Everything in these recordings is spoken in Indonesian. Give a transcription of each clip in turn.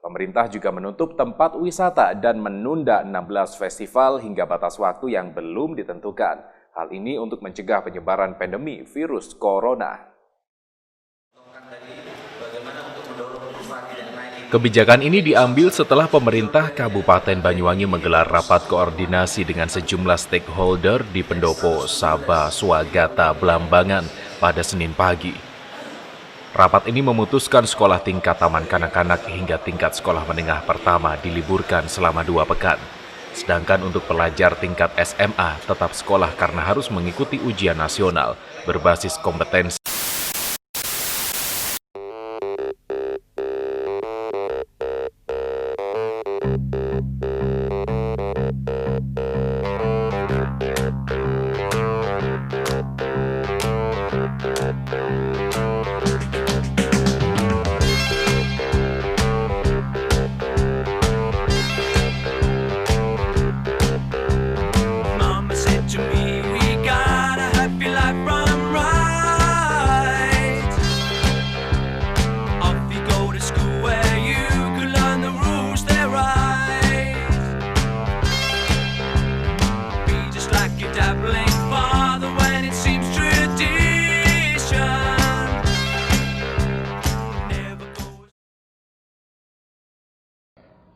Pemerintah juga menutup tempat wisata dan menunda 16 festival hingga batas waktu yang belum ditentukan. Hal ini untuk mencegah penyebaran pandemi virus corona. Kebijakan ini diambil setelah pemerintah Kabupaten Banyuwangi menggelar rapat koordinasi dengan sejumlah stakeholder di Pendopo, Sabah, Swagata, Blambangan pada Senin pagi. Rapat ini memutuskan sekolah tingkat taman kanak-kanak hingga tingkat sekolah menengah pertama diliburkan selama 2 pekan. Sedangkan untuk pelajar tingkat SMA tetap sekolah karena harus mengikuti ujian nasional berbasis kompetensi.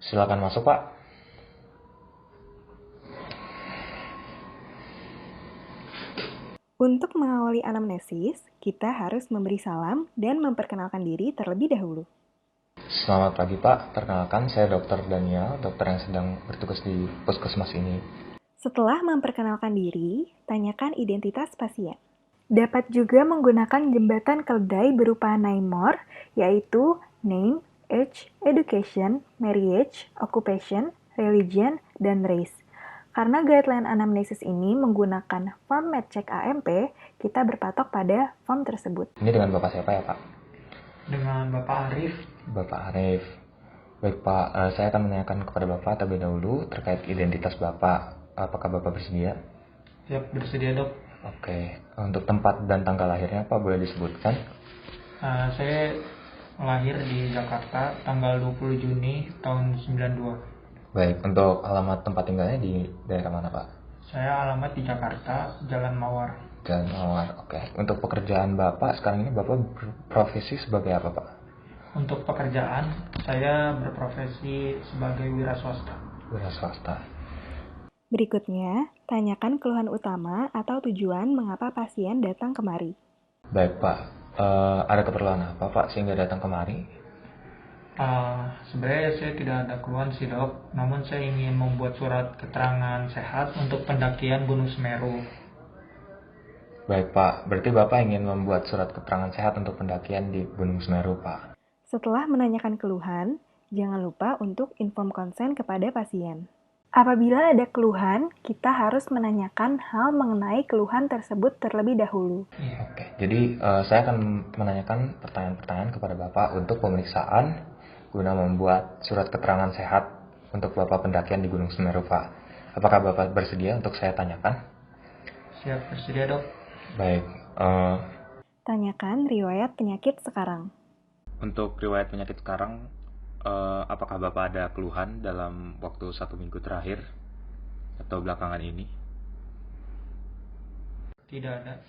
Silakan masuk, Pak. Untuk mengawali anamnesis, kita harus memberi salam dan memperkenalkan diri terlebih dahulu. Selamat pagi, Pak. Perkenalkan, saya Dr. Daniel, dokter yang sedang bertugas di puskesmas ini. Setelah memperkenalkan diri, tanyakan identitas pasien. Dapat juga menggunakan jembatan keledai berupa NAIMOR, yaitu Name, Age, Education, Marriage, Occupation, Religion, dan Race. Karena guideline anamnesis ini menggunakan form MedCheck AMP, kita berpatok pada form tersebut. Ini dengan Bapak siapa ya, Pak? Dengan Bapak Arif. Bapak Arif. Baik, Pak. Saya akan menanyakan kepada Bapak terlebih dahulu terkait identitas Bapak. Apakah Bapak bersedia? Siap, bersedia, Dok. Oke. Untuk tempat dan tanggal lahirnya, Pak, boleh disebutkan? Saya lahir di Jakarta tanggal 20 Juni tahun 92. Baik. Untuk alamat tempat tinggalnya di daerah mana, Pak? Saya alamat di Jakarta, Jalan Mawar. Jalan Mawar. Oke. Untuk pekerjaan Bapak, sekarang ini Bapak berprofesi sebagai apa, Pak? Untuk pekerjaan, saya berprofesi sebagai wira swasta. Wira swasta. Berikutnya, tanyakan keluhan utama atau tujuan mengapa pasien datang kemari. Baik, Pak. Ada keperluan apa, Pak, sehingga datang kemari? Sebenarnya saya tidak ada keluhan sih, Dok. Namun saya ingin membuat surat keterangan sehat untuk pendakian Gunung Semeru. Baik, Pak. Berarti Bapak ingin membuat surat keterangan sehat untuk pendakian di Gunung Semeru, Pak. Setelah menanyakan keluhan, jangan lupa untuk inform konsen kepada pasien. Apabila ada keluhan, kita harus menanyakan hal mengenai keluhan tersebut terlebih dahulu. Oke, jadi saya akan menanyakan pertanyaan-pertanyaan kepada Bapak untuk pemeriksaan guna membuat surat keterangan sehat untuk Bapak pendakian di Gunung Semeru, Pak. Apakah Bapak bersedia untuk saya tanyakan? Siap, bersedia, Dok. Baik. Tanyakan riwayat penyakit sekarang. Untuk riwayat penyakit sekarang, apakah Bapak ada keluhan dalam waktu 1 minggu terakhir atau belakangan ini? Tidak ada.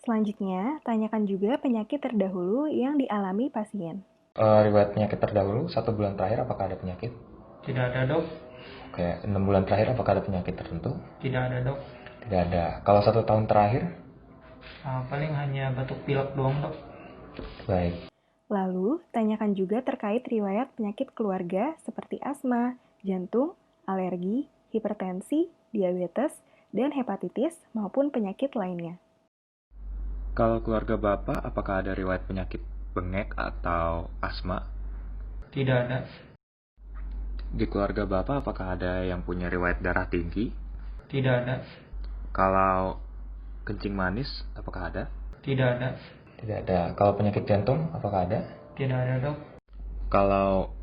Selanjutnya, tanyakan juga penyakit terdahulu yang dialami pasien. Riwayat penyakit terdahulu, 1 bulan terakhir apakah ada penyakit? Tidak ada, Dok. Oke, 6 bulan terakhir apakah ada penyakit tertentu? Tidak ada, Dok. Tidak ada. Kalau 1 tahun terakhir? Paling hanya batuk pilek doang, Dok. Baik. Lalu, tanyakan juga terkait riwayat penyakit keluarga seperti asma, jantung, alergi, hipertensi, diabetes, dan hepatitis maupun penyakit lainnya. Kalau keluarga Bapak, apakah ada riwayat penyakit bengek atau asma? Tidak ada. Di keluarga Bapak, apakah ada yang punya riwayat darah tinggi? Tidak ada. Kalau kencing manis, apakah ada? Tidak ada. Tidak ada. Kalau penyakit jantung, apakah ada? Tidak ada, Dok. Kalau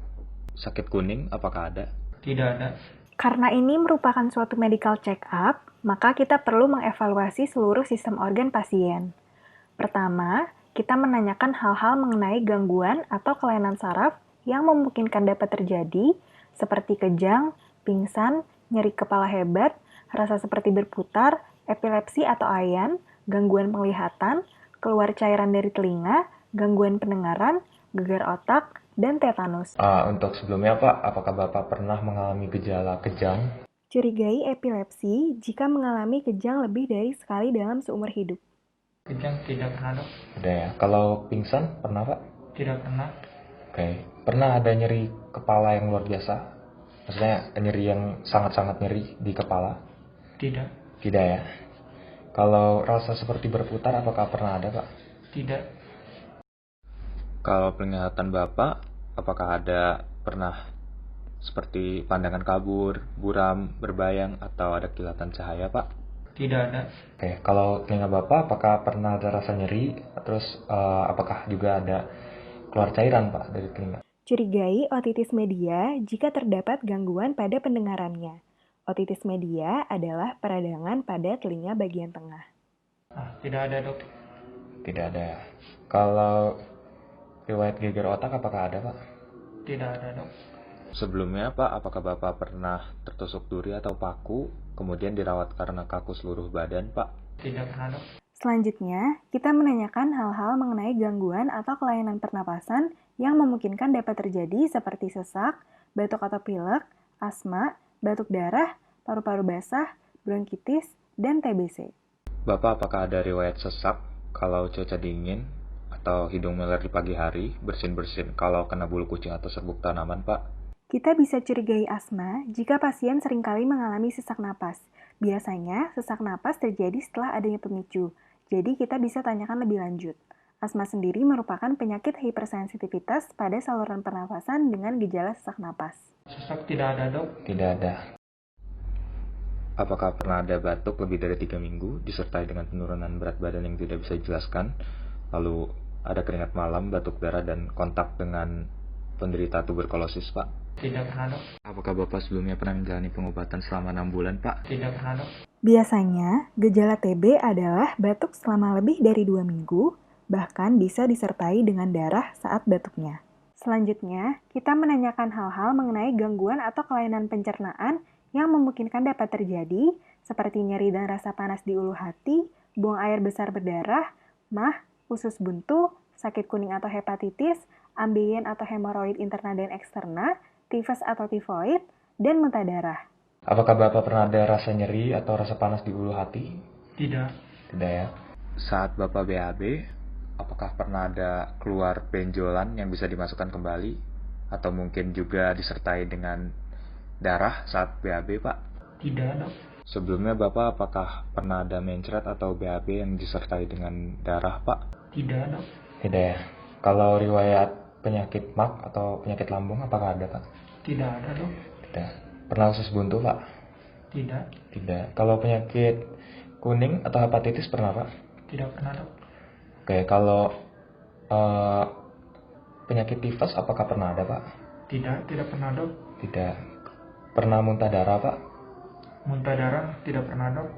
sakit kuning, apakah ada? Tidak ada. Karena ini merupakan suatu medical check-up, maka kita perlu mengevaluasi seluruh sistem organ pasien. Pertama, kita menanyakan hal-hal mengenai gangguan atau kelainan saraf yang memungkinkan dapat terjadi, seperti kejang, pingsan, nyeri kepala hebat, rasa seperti berputar, epilepsi atau ayan, gangguan penglihatan, keluar cairan dari telinga, gangguan pendengaran, gegar otak, dan tetanus. Untuk sebelumnya Pak, apakah Bapak pernah mengalami gejala kejang? Curigai epilepsi jika mengalami kejang lebih dari sekali dalam seumur hidup. Kejang tidak pernah dok. Ada ya. Kalau pingsan pernah Pak? Tidak pernah. Oke. Pernah ada nyeri kepala yang luar biasa? Maksudnya nyeri yang sangat-sangat nyeri di kepala? Tidak. Tidak ya. Kalau rasa seperti berputar apakah pernah ada Pak? Tidak. Kalau penglihatan Bapak, apakah ada pernah seperti pandangan kabur, buram, berbayang, atau ada kilatan cahaya Pak? Tidak ada. Oke, kalau telinga Bapak apakah pernah ada rasa nyeri? Terus apakah juga ada keluar cairan Pak dari telinga? Curigai otitis media jika terdapat gangguan pada pendengarannya. Otitis media adalah peradangan pada telinga bagian tengah. Tidak ada dok. Tidak ada. Kalau riwayat geger otak apakah ada Pak? Tidak ada dok. Sebelumnya Pak, apakah Bapak pernah tertusuk duri atau paku, kemudian dirawat karena kaku seluruh badan Pak? Tidak pernah dok. Selanjutnya, kita menanyakan hal-hal mengenai gangguan atau kelainan pernapasan yang memungkinkan dapat terjadi seperti sesak, batuk atau pilek, asma, batuk darah, paru-paru basah, bronkitis, dan TBC. Bapak apakah ada riwayat sesak kalau cuaca dingin, atau hidung meler di pagi hari, bersin-bersin kalau kena bulu kucing atau serbuk tanaman Pak? Kita bisa curigai asma jika pasien seringkali mengalami sesak napas. Biasanya, sesak napas terjadi setelah adanya pemicu, jadi kita bisa tanyakan lebih lanjut. Asma sendiri merupakan penyakit hipersensitivitas pada saluran pernafasan dengan gejala sesak napas. Sesak tidak ada dok. Tidak ada. Apakah pernah ada batuk lebih dari 3 minggu, disertai dengan penurunan berat badan yang tidak bisa dijelaskan, lalu ada keringat malam, batuk darah, dan kontak dengan penderita tuberkulosis Pak? Tidak pernah dok. Apakah Bapak sebelumnya pernah menjalani pengobatan selama 6 bulan Pak? Tidak pernah dok. Biasanya, gejala TB adalah batuk selama lebih dari 2 minggu, bahkan bisa disertai dengan darah saat batuknya. Selanjutnya, kita menanyakan hal-hal mengenai gangguan atau kelainan pencernaan yang memungkinkan dapat terjadi, seperti nyeri dan rasa panas di ulu hati, buang air besar berdarah, mah, usus buntu, sakit kuning atau hepatitis, ambeien atau hemoroid interna dan eksterna, tifus atau tifoid, dan muntah darah. Apakah Bapak pernah ada rasa nyeri atau rasa panas di ulu hati? Tidak. Tidak ya. Saat Bapak BAB, apakah pernah ada keluar benjolan yang bisa dimasukkan kembali? Atau mungkin juga disertai dengan darah saat BAB Pak? Tidak dok. Sebelumnya Bapak apakah pernah ada mencret atau BAB yang disertai dengan darah Pak? Tidak dok. Tidak ya. Kalau riwayat penyakit MAC atau penyakit lambung apakah ada Pak? Tidak ada dok. Tidak. Pernah usus buntu Pak? Tidak. Tidak. Kalau penyakit kuning atau hepatitis pernah Pak? Tidak pernah dok. Oke, kalau penyakit tifus apakah pernah ada Pak? Tidak pernah dok. Tidak. Pernah muntah darah Pak? Muntah darah tidak pernah dok.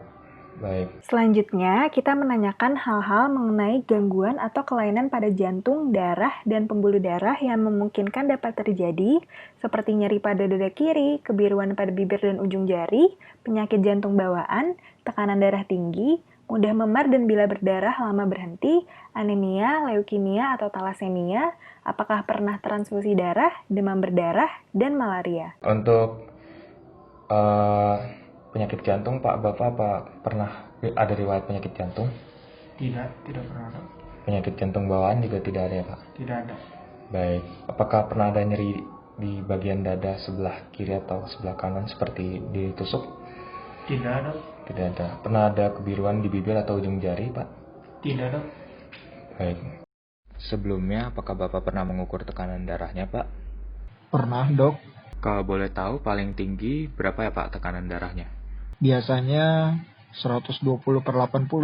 Baik. Selanjutnya, kita menanyakan hal-hal mengenai gangguan atau kelainan pada jantung, darah, dan pembuluh darah yang memungkinkan dapat terjadi, seperti nyeri pada dada kiri, kebiruan pada bibir dan ujung jari, penyakit jantung bawaan, tekanan darah tinggi, mudah memar dan bila berdarah lama berhenti, anemia, leukemia atau talasemia, apakah pernah transfusi darah, demam berdarah, dan malaria. Untuk penyakit jantung Pak, Bapak pernah ada riwayat penyakit jantung? Tidak pernah dok. Penyakit jantung bawaan juga tidak ada ya Pak? Tidak ada. Baik. Apakah pernah ada nyeri di bagian dada sebelah kiri atau sebelah kanan seperti ditusuk? Tidak dok. Tidak ada. Pernah ada kebiruan di bibir atau ujung jari Pak? Tidak dok. Baik. Sebelumnya apakah Bapak pernah mengukur tekanan darahnya Pak? Pernah dok. Kalau boleh tahu paling tinggi berapa ya Pak tekanan darahnya? Biasanya 120/80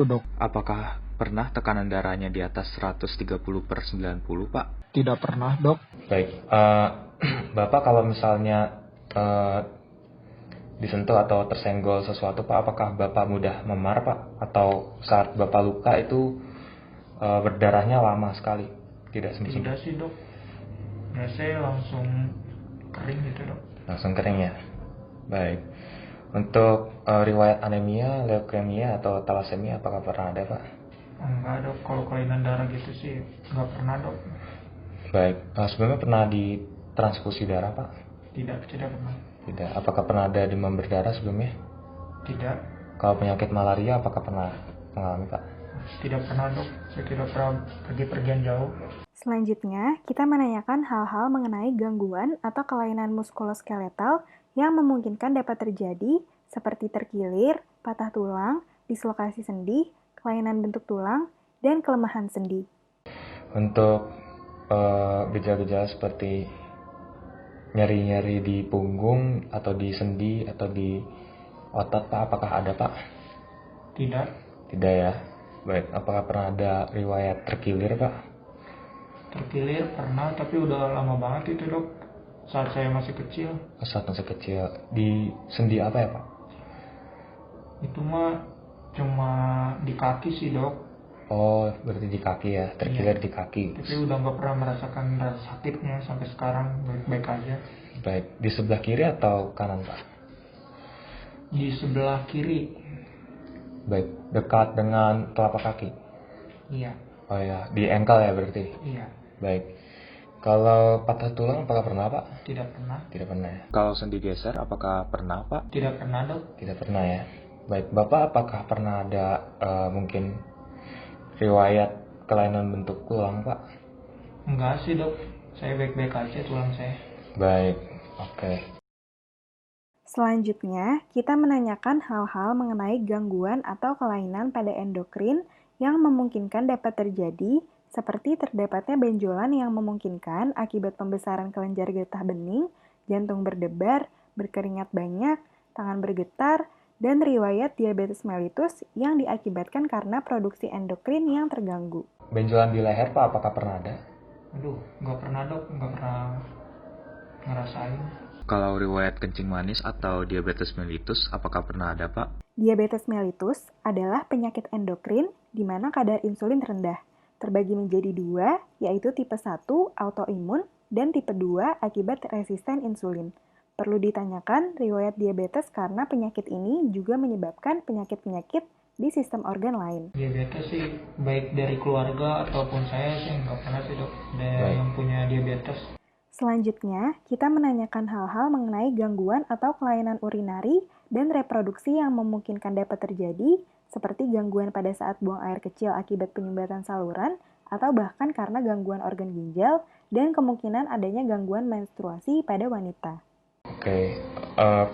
dok. Apakah pernah tekanan darahnya di atas 130/90 Pak? Tidak pernah dok. Baik, Bapak kalau misalnya disentuh atau tersenggol sesuatu Pak, apakah Bapak mudah memar Pak? Atau saat Bapak luka itu berdarahnya lama sekali? Tidak Tidak sempat? sih dok. biasanya langsung kering gitu dok. Langsung kering ya. Baik. Untuk riwayat anemia, leukemia atau talasemia apakah pernah ada Pak? Enggak dok, kalau kelainan darah gitu sih nggak pernah dok. Baik. Sebelumnya pernah ditransfusi darah Pak? Tidak pernah. Tidak. Apakah pernah ada demam berdarah sebelumnya? Tidak. Kalau penyakit malaria apakah pernah mengalami Pak? Tidak pernah dok, saya tidak pernah pergi-pergian jauh. Selanjutnya, kita menanyakan hal-hal mengenai gangguan atau kelainan muskuloskeletal yang memungkinkan dapat terjadi seperti terkilir, patah tulang, dislokasi sendi, kelainan bentuk tulang, dan kelemahan sendi. Untuk gejala-gejala seperti nyeri-nyeri di punggung atau di sendi atau di otot Pak, apakah ada Pak? Tidak. Tidak ya. Baik, apakah pernah ada riwayat terkilir Pak? Terkilir pernah, tapi udah lama banget itu dok, saat saya masih kecil. Saat masih kecil. Di sendi apa ya Pak? Itu mah cuma di kaki sih dok, Oh, berarti di kaki ya, terkilir di kaki. tapi udah nggak pernah merasakan rasa sakitnya sampai sekarang, baik-baik aja. Baik, di sebelah kiri atau kanan Pak? Di sebelah kiri. Baik, dekat dengan telapak kaki. Iya. Oh ya, di ankle ya berarti. Iya. Baik. Kalau patah tulang apakah pernah Pak? Tidak pernah. Tidak pernah ya. Kalau sendi geser apakah pernah Pak? Tidak pernah dok. Tidak pernah ya. Baik, Bapak apakah pernah ada mungkin riwayat kelainan bentuk tulang Pak? Enggak sih dok, saya baik-baik aja tulang saya. Baik, oke. Selanjutnya, kita menanyakan hal-hal mengenai gangguan atau kelainan pada endokrin yang memungkinkan dapat terjadi, seperti terdapatnya benjolan yang memungkinkan akibat pembesaran kelenjar getah bening, jantung berdebar, berkeringat banyak, tangan bergetar, dan riwayat diabetes mellitus yang diakibatkan karena produksi endokrin yang terganggu. Benjolan di leher Pak, apakah pernah ada? Aduh, nggak pernah dok, nggak pernah ngerasain. Kalau riwayat kencing manis atau diabetes mellitus, apakah pernah ada Pak? Diabetes mellitus adalah penyakit endokrin di mana kadar insulin rendah. Terbagi menjadi dua, yaitu tipe 1 autoimun dan tipe 2 akibat resisten insulin. Perlu ditanyakan riwayat diabetes karena penyakit ini juga menyebabkan penyakit-penyakit di sistem organ lain. Diabetes sih baik dari keluarga ataupun saya sih nggak pernah sih dok ada yang punya diabetes. Selanjutnya, kita menanyakan hal-hal mengenai gangguan atau kelainan urinari dan reproduksi yang memungkinkan dapat terjadi, seperti gangguan pada saat buang air kecil akibat penyumbatan saluran, atau bahkan karena gangguan organ ginjal, dan kemungkinan adanya gangguan menstruasi pada wanita. Oke,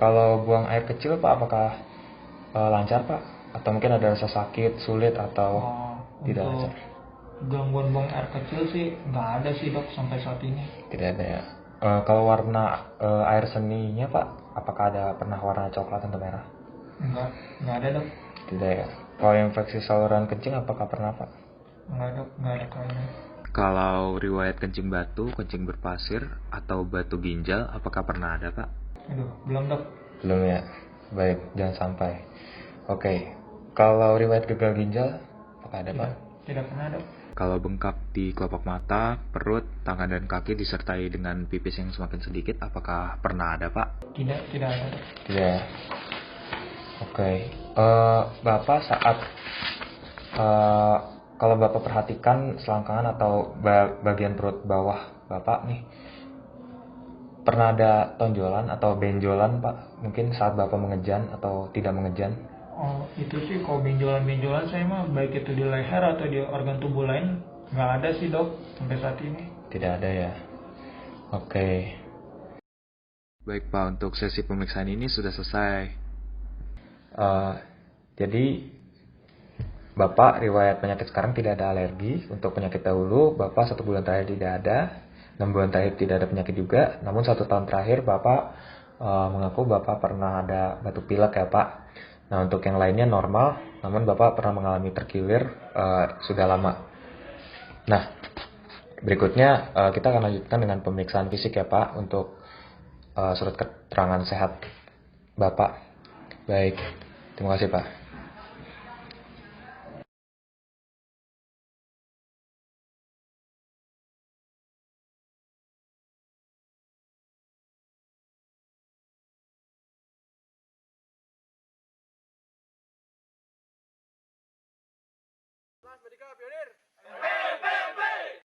kalau buang air kecil Pak, apakah lancar Pak? Atau mungkin ada rasa sakit, sulit, atau tidak Untuk lancar? gangguan buang air kecil sih nggak ada sih dok sampai saat ini. Tidak ada ya. Kalau warna air seninya Pak, apakah ada pernah warna coklat atau merah? Nggak ada dok. Tidak ya. Kalau infeksi saluran kencing apakah pernah Pak? Nggak dok, nggak ada kelainan. Kalau riwayat kencing batu, kencing berpasir, atau batu ginjal, apakah pernah ada Pak? Aduh, belum dok. Belum ya. Baik, jangan sampai. Oke. Kalau riwayat gagal ginjal, apakah ada Pak? Tidak pernah dok. Kalau bengkak di kelopak mata, perut, tangan dan kaki disertai dengan pipis yang semakin sedikit, apakah pernah ada Pak? Tidak ada dok. Tidak. Oke. Bapak saat kalau Bapak perhatikan selangkangan atau bagian perut bawah Bapak nih, pernah ada tonjolan atau benjolan Pak? Mungkin saat Bapak mengejan atau tidak mengejan? Oh, itu sih kalau benjolan-benjolan saya mah baik itu di leher atau di organ tubuh lain nggak ada sih dok sampai saat ini. Tidak ada ya. Oke. Baik Pak, untuk sesi pemeriksaan ini sudah selesai. Jadi Bapak riwayat penyakit sekarang tidak ada alergi. Untuk penyakit dahulu Bapak 1 bulan terakhir tidak ada, 6 bulan terakhir tidak ada penyakit juga. Namun 1 tahun terakhir Bapak mengaku Bapak pernah ada batuk pilek ya Pak. Nah untuk yang lainnya normal, namun Bapak pernah mengalami terkilir sudah lama. Nah berikutnya kita akan lanjutkan dengan pemeriksaan fisik ya Pak untuk surat keterangan sehat Bapak. Baik, terima kasih Pak. 3, pionir.